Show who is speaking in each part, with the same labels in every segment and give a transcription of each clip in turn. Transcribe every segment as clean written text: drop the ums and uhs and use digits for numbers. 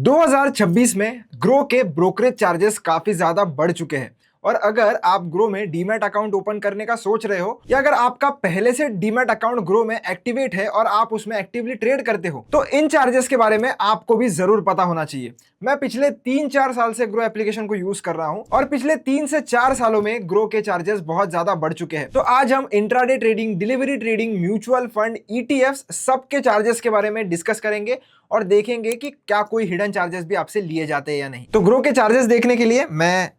Speaker 1: 2026 में ग्रो के brokerage charges काफी ज्यादा बढ़ चुके हैं। और अगर आप ग्रो में डीमैट अकाउंट ओपन करने का सोच रहे हो या अगर आपका पहले से डीमैट अकाउंट ग्रो में एक्टिवेट है और आप उसमें एक्टिवली ट्रेड करते हो तो इन चार्जेस के बारे में आपको भी जरूर पता होना चाहिए। मैं पिछले 3-4 साल से ग्रो एप्लीकेशन को यूज कर रहा हूं और पिछले 3 से 4 सालों में ग्रो के चार्जेस बहुत ज्यादा बढ़ चुके हैं। तो आज हम intraday trading, delivery trading, mutual fund, ETFs सबके चार्जेस के बारे में डिस्कस करेंगे और देखेंगे कि क्या कोई हिडन चार्जेस भी आपसे लिए जाते हैं या नहीं। तो ग्रो के चार्जेस देखने के लिए मैं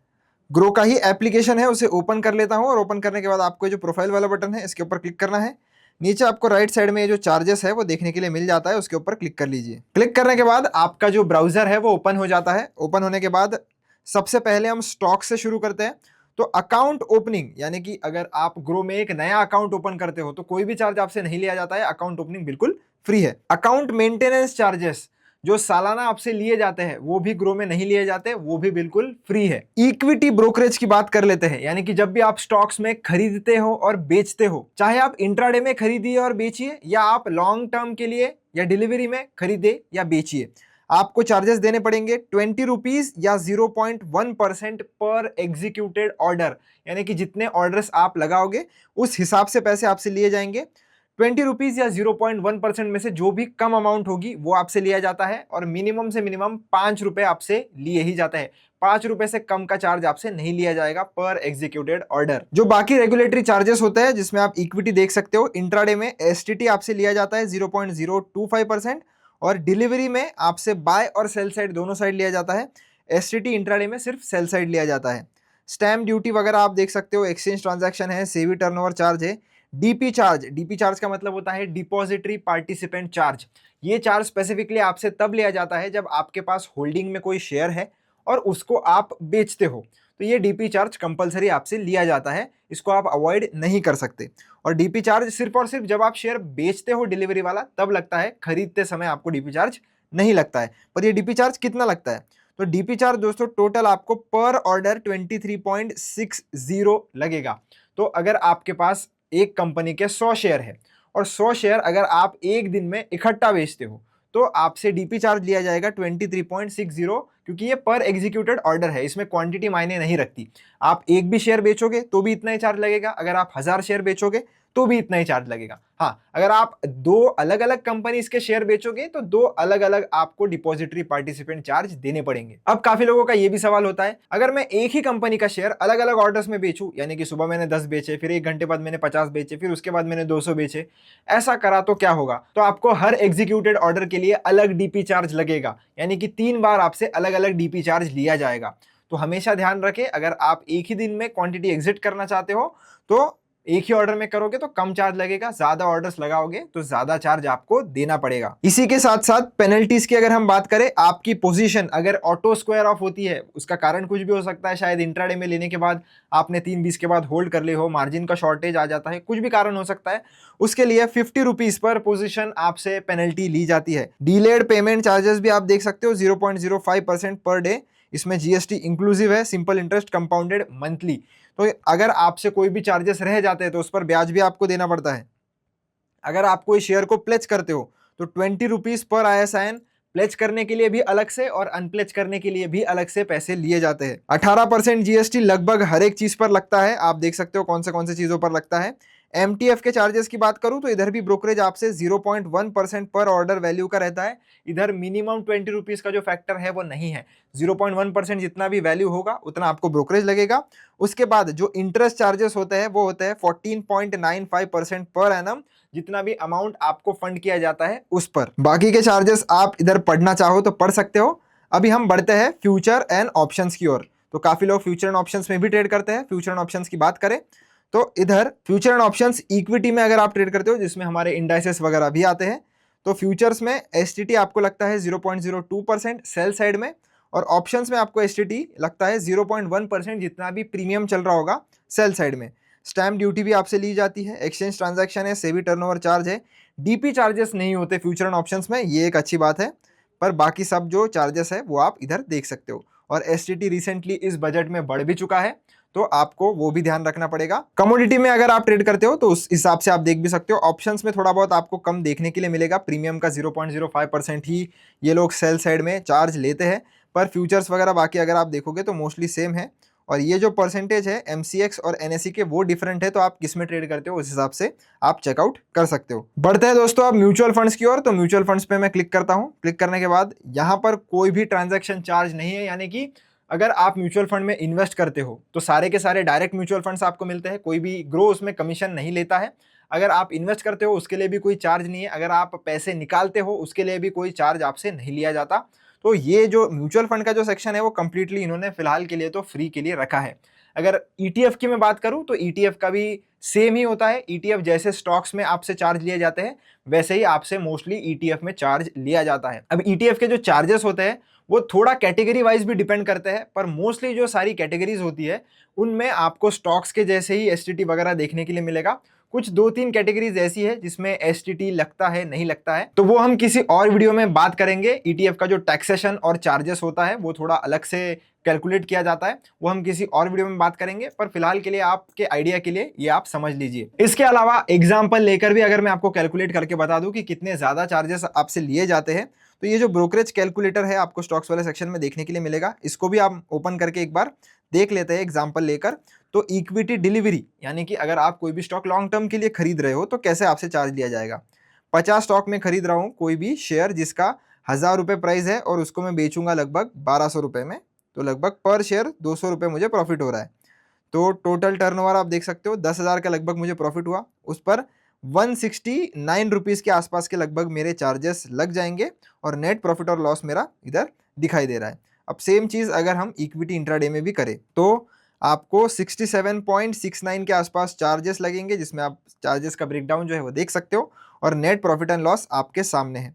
Speaker 1: ग्रो का ही एप्लीकेशन है उसे ओपन कर लेता हूं और ओपन करने के बाद आपको जो प्रोफाइल वाला बटन है इसके ऊपर क्लिक करना है। नीचे आपको राइट साइड में ये जो चार्जेस है वो देखने के लिए मिल जाता है, उसके ऊपर क्लिक कर लीजिए। क्लिक करने के बाद आपका जो ब्राउजर है वो ओपन हो जाता है। ओपन होने के बाद सबसे पहले हम स्टॉक से शुरू करते हैं। तो अकाउंट ओपनिंग यानी कि अगर आप ग्रो में एक नया अकाउंट ओपन करते हो तो कोई भी चार्ज आपसे नहीं लिया जाता है, अकाउंट ओपनिंग बिल्कुल फ्री है। अकाउंट मेंटेनेंस चार्जेस जो सालाना आपसे लिए जाते हैं वो भी ग्रो में नहीं लिए जाते, वो भी बिल्कुल फ्री है। इक्विटी ब्रोकरेज की बात कर लेते हैं, यानी कि जब भी आप स्टॉक्स में खरीदते हो और बेचते हो, चाहे आप इंट्राडे में खरीदिए और बेचिए या आप लॉन्ग टर्म के लिए या डिलीवरी में खरीदे या बेचिए, आपको चार्जेस देने पड़ेंगे 20 रुपीज या 0.1% पर एग्जीक्यूटेड ऑर्डर। यानी कि जितने ऑर्डर्स आप लगाओगे उस हिसाब से पैसे आपसे लिए जाएंगे। 20 रुपीज या 0.1% में से जो भी कम अमाउंट होगी वो आपसे लिया जाता है और मिनिमम से मिनिमम 5 रुपए आपसे लिए ही जाता है। 5 रुपए से कम का चार्ज आपसे नहीं लिया जाएगा पर एग्जीक्यूटेड ऑर्डर। जो बाकी रेगुलेटरी चार्जेस होते हैं जिसमें आप इक्विटी देख सकते हो, इंट्राडे में एसटीटी आपसे लिया जाता है 0.025% और डिलीवरी में आपसे बाय और सेल साइड दोनों साइड लिया जाता है। एसटीटी इंट्राडे में सिर्फ सेल साइड लिया जाता है। स्टैम्प ड्यूटी वगैरह आप देख सकते हो, एक्सचेंज ट्रांजैक्शन है, सेवी टर्नओवर चार्ज है, डीपी चार्ज। डीपी चार्ज का मतलब होता है डिपॉजिटरी पार्टिसिपेंट चार्ज। ये चार्ज स्पेसिफिकली आपसे तब लिया जाता है जब आपके पास होल्डिंग में कोई शेयर है और उसको आप बेचते हो, तो ये डीपी चार्ज कंपलसरी आपसे लिया जाता है, इसको आप अवॉइड नहीं कर सकते। और डीपी चार्ज सिर्फ और सिर्फ जब आप शेयर बेचते हो डिलीवरी वाला तब लगता है, खरीदते समय आपको डीपी चार्ज नहीं लगता है। पर ये डीपी चार्ज कितना लगता है? तो डीपी चार्ज दोस्तों टोटल आपको पर ऑर्डर 23.60 लगेगा। तो अगर आपके पास एक कंपनी के 100 शेयर है और 100 शेयर अगर आप एक दिन में इकट्ठा बेचते हो तो आपसे डीपी चार्ज लिया जाएगा 23.60, क्योंकि ये पर एग्जीक्यूटेड ऑर्डर है, इसमें क्वांटिटी मायने नहीं रखती। आप एक भी शेयर बेचोगे तो भी इतना ही चार्ज लगेगा, अगर आप 1000 शेयर बेचोगे तो भी इतना ही चार्ज लगेगा। हाँ, अगर आप दो अलग अलग कंपनीज के शेयर बेचोगे तो दो अलग अलग आपको डिपॉजिटरी पार्टिसिपेंट चार्ज देने पड़ेंगे। अब काफी लोगों का ये भी सवाल होता है, अगर मैं एक ही कंपनी का शेयर अलग अलग ऑर्डर्स में बेचूं, यानी कि सुबह मैंने 10 बेचे, फिर 1 घंटे बाद मैंने 50 बेचे, फिर उसके बाद मैंने 200 बेचे, ऐसा करा तो क्या होगा? तो आपको हर एग्जीक्यूटेड ऑर्डर के लिए अलग डीपी चार्ज लगेगा, यानी कि 3 बार आपसे अलग अलग डीपी चार्ज लिया जाएगा। तो हमेशा ध्यान रखें, अगर आप एक ही दिन में क्वांटिटी एग्जिट करना चाहते हो तो एक ही ऑर्डर में करोगे तो कम चार्ज लगेगा, ज्यादा ऑर्डर्स लगाओगे तो ज्यादा चार्ज आपको देना पड़ेगा। इसी के साथ साथ पेनल्टीज की अगर हम बात करें, आपकी पोजीशन अगर ऑटो स्क्वायर ऑफ होती है, उसका कारण कुछ भी हो सकता है, शायद इंट्राडे में लेने के बाद आपने 3:20 के बाद होल्ड कर ले हो, मार्जिन का शॉर्टेज आ जाता है, कुछ भी कारण हो सकता है, उसके लिए 50 रुपीज पर पोजीशन आपसे पेनल्टी ली जाती है। डीलेड पेमेंट चार्जेस भी आप देख सकते हो 0.05% पर डे, इसमें जीएसटी इंक्लूसिव है, सिंपल इंटरेस्ट कंपाउंडेड मंथली। तो अगर आपसे कोई भी चार्जेस रह जाते हैं तो उस पर ब्याज भी आपको देना पड़ता है। अगर आप कोई शेयर को प्लेज करते हो तो 20 रुपीज पर ISIN प्लेज करने के लिए भी अलग से और अनप्लेज करने के लिए भी अलग से पैसे लिए जाते हैं। 18% जीएसटी लगभग हर एक चीज पर लगता है, आप देख सकते हो कौन से चीजों पर लगता है। MTF के चार्जेस की बात करूं तो इधर भी ब्रोकरेज आपसे 0.1% पर ऑर्डर वैल्यू का रहता है। इधर मिनिमम 20 रुपीज का जो फैक्टर है वो नहीं है, 0.1% जितना भी वैल्यू होगा उतना आपको ब्रोकरेज लगेगा। उसके बाद जो इंटरेस्ट चार्जेस होते हैं वो होते हैं 14.95% पर एनम, जितना भी अमाउंट आपको फंड किया जाता है उस पर। बाकी के चार्जेस आप इधर पढ़ना चाहो तो पढ़ सकते हो। अभी हम बढ़ते हैं फ्यूचर एंड ऑप्शंस की ओर। तो काफी लोग फ्यूचर एंड ऑप्शंस में भी ट्रेड करते हैं। फ्यूचर एंड ऑप्शंस की बात करें तो इधर फ्यूचर एंड ऑप्शंस इक्विटी में अगर आप ट्रेड करते हो जिसमें हमारे इंडाइसेस वगैरह भी आते हैं, तो फ्यूचर्स में एसटीटी आपको लगता है 0.02% सेल साइड में, और ऑप्शंस में आपको एसटीटी लगता है 0.1% जितना भी प्रीमियम चल रहा होगा सेल साइड में। स्टैम्प ड्यूटी भी आपसे ली जाती है, एक्सचेंज ट्रांजैक्शन है, सेवी टर्नओवर चार्ज है। डीपी चार्जेस नहीं होते फ्यूचर एंड ऑप्शंस में, ये एक अच्छी बात है, पर बाकी सब जो चार्जेस है वो आप इधर देख सकते हो। और एसटीटी रिसेंटली इस बजट में बढ़ भी चुका है, तो आपको वो भी ध्यान रखना पड़ेगा। कमोडिटी में अगर आप ट्रेड करते हो तो उस हिसाब से आप देख भी सकते हो। ऑप्शंस में थोड़ा बहुत आपको कम देखने के लिए मिलेगा, प्रीमियम का 0.05% ही ये लोग सेल साइड में चार्ज लेते हैं, पर फ्यूचर्स वगैरह बाकी अगर आप देखोगे तो मोस्टली सेम है। और ये जो परसेंटेज है MCX और NSE के वो डिफरेंट है, तो आप किस में ट्रेड करते हो उस हिसाब से आप चेकआउट कर सकते हो। बढ़ते हैं दोस्तों आप म्यूचुअल फंड्स की ओर। तो म्यूचुअल फंड्स पे मैं क्लिक करता हूं। क्लिक करने के बाद यहाँ पर कोई भी ट्रांजैक्शन चार्ज नहीं है, यानी कि अगर आप म्यूचुअल फंड में इन्वेस्ट करते हो तो सारे के सारे डायरेक्ट म्यूचुअल फंड्स आपको मिलते हैं, कोई भी ग्रो उसमें कमीशन नहीं लेता है। अगर आप इन्वेस्ट करते हो उसके लिए भी कोई चार्ज नहीं है, अगर आप पैसे निकालते हो उसके लिए भी कोई चार्ज आपसे नहीं लिया जाता। तो ये जो म्यूचुअल फंड का जो सेक्शन है वो कंप्लीटली इन्होंने फिलहाल के लिए तो फ्री के लिए रखा है। अगर ETF की मैं बात करूं तो ETF का भी सेम ही होता है। ETF जैसे स्टॉक्स में आपसे चार्ज लिए जाते हैं वैसे ही आपसे मोस्टली ETF में चार्ज लिया जाता है। अब ETF के जो चार्जेस होते हैं वो थोड़ा कैटेगरी वाइज भी डिपेंड करते हैं, पर मोस्टली जो सारी कैटेगरीज होती है उनमें आपको स्टॉक्स के जैसे ही STT वगैरह देखने के लिए मिलेगा। कुछ 2-3 कैटेगरीज ऐसी है जिसमें STT लगता है, नहीं लगता है, तो वो हम किसी और वीडियो में बात करेंगे। ETF का जो टैक्सेशन और चार्जेस होता है वो थोड़ा अलग से कैलकुलेट किया जाता है, वो हम किसी और वीडियो में बात करेंगे, पर फिलहाल के लिए आपके आइडिया के लिए ये आप समझ लीजिए। इसके अलावा एग्जांपल लेकर भी अगर मैं आपको कैलकुलेट करके बता दूं कि कितने ज्यादा चार्जेस आपसे लिए जाते हैं, तो ये जो ब्रोकरेज कैलकुलेटर है आपको स्टॉक्स वाले सेक्शन में देखने के लिए मिलेगा। इसको भी आप ओपन करके एक बार देख लेते हैं एग्जांपल लेकर। तो इक्विटी डिलीवरी, यानी कि अगर आप कोई भी स्टॉक लॉन्ग टर्म के लिए खरीद रहे हो तो कैसे आपसे चार्ज लिया जाएगा। 50 स्टॉक में खरीद रहा हूं कोई भी शेयर जिसका 1000 रुपये प्राइस है और उसको मैं बेचूंगा लगभग 1200 रुपये में, तो लगभग पर शेयर 200 रुपये मुझे प्रॉफिट हो रहा है। तो टोटल टर्नओवर आप देख सकते हो 10,000 का लगभग मुझे प्रॉफिट हुआ, उस पर 169 रुपीज़ के आसपास के लगभग मेरे चार्जेस लग जाएंगे और नेट प्रॉफिट और लॉस मेरा इधर दिखाई दे रहा है। अब सेम चीज़ अगर हम इक्विटी इंट्राडे में भी करें तो आपको 67.69 के आसपास चार्जेस लगेंगे, जिसमें आप चार्जेस का ब्रेकडाउन जो है वो देख सकते हो, और नेट प्रॉफिट एंड लॉस आपके सामने है।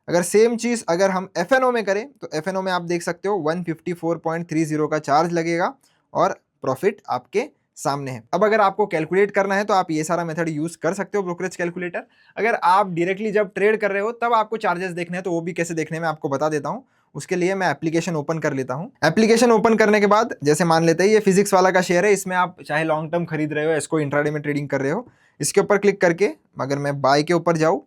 Speaker 1: अगर सेम चीज़ अगर हम FNO में करें तो FNO में आप देख सकते हो 154.30 का चार्ज लगेगा और प्रॉफिट आपके सामने है। अब अगर आपको कैलकुलेट करना है तो आप ये सारा मेथड यूज कर सकते हो ब्रोकरेज कैलकुलेटर। अगर आप डायरेक्टली जब ट्रेड कर रहे हो तब आपको चार्जेस देखने हैं तो वो भी कैसे देखने में आपको बता देता हूँ। उसके लिए मैं एप्लीकेशन ओपन कर लेता हूँ। एप्लीकेशन ओपन करने के बाद जैसे मान लेते हैं ये फिजिक्स वाला का शेयर है, इसमें आप चाहे लॉन्ग टर्म खरीद रहे हो, इसको इंट्राडे में ट्रेडिंग कर रहे हो, इसके ऊपर क्लिक करके अगर मैं बाय के ऊपर जाऊँ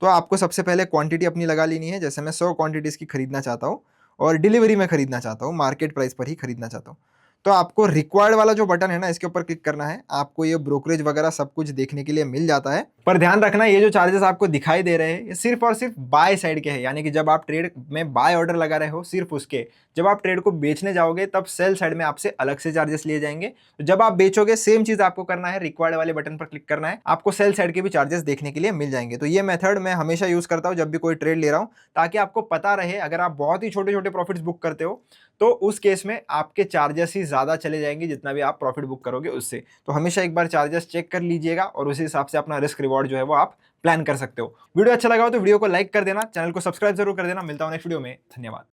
Speaker 1: तो आपको सबसे पहले क्वांटिटी अपनी लगा लेनी है। जैसे मैं 100 क्वांटिटीज़ की खरीदना चाहता हूँ और डिलीवरी में खरीदना चाहता हूँ, मार्केट प्राइस पर ही खरीदना चाहता हूँ, तो आपको रिक्वायर्ड वाला जो बटन है ना इसके ऊपर क्लिक करना है। आपको ये ब्रोकरेज वगैरह सब कुछ देखने के लिए मिल जाता है, पर ध्यान रखना ये जो चार्जेस आपको दिखाई दे रहे हैं ये सिर्फ और सिर्फ बाय साइड के हैं, यानी कि जब आप ट्रेड में बाय ऑर्डर लगा रहे हो सिर्फ उसके। जब आप ट्रेड को बेचने जाओगे तब सेल साइड में आपसे अलग से चार्जेस लिए जाएंगे। तो जब आप बेचोगे सेम चीज आपको करना है, रिक्वायर्ड वाले बटन पर क्लिक करना है, आपको सेल साइड के भी चार्जेस देखने के लिए मिल जाएंगे। तो ये मेथड मैं हमेशा यूज करता हूँ जब भी कोई ट्रेड ले रहा हूँ, ताकि आपको पता रहे अगर आप बहुत ही छोटे छोटे प्रॉफिट्स बुक करते हो तो उस केस में आपके चार्जेस ही ज्यादा चले जाएंगे जितना भी आप प्रॉफिट बुक करोगे उससे। तो हमेशा एक बार चार्जेस चेक कर लीजिएगा और उसी हिसाब से अपना रिस्क रिवॉर्ड जो है वो आप प्लान कर सकते हो। वीडियो अच्छा लगा हो तो वीडियो को लाइक कर देना, चैनल को सब्सक्राइब जरूर कर देना। मिलता हूं नेक्स्ट वीडियो में, धन्यवाद।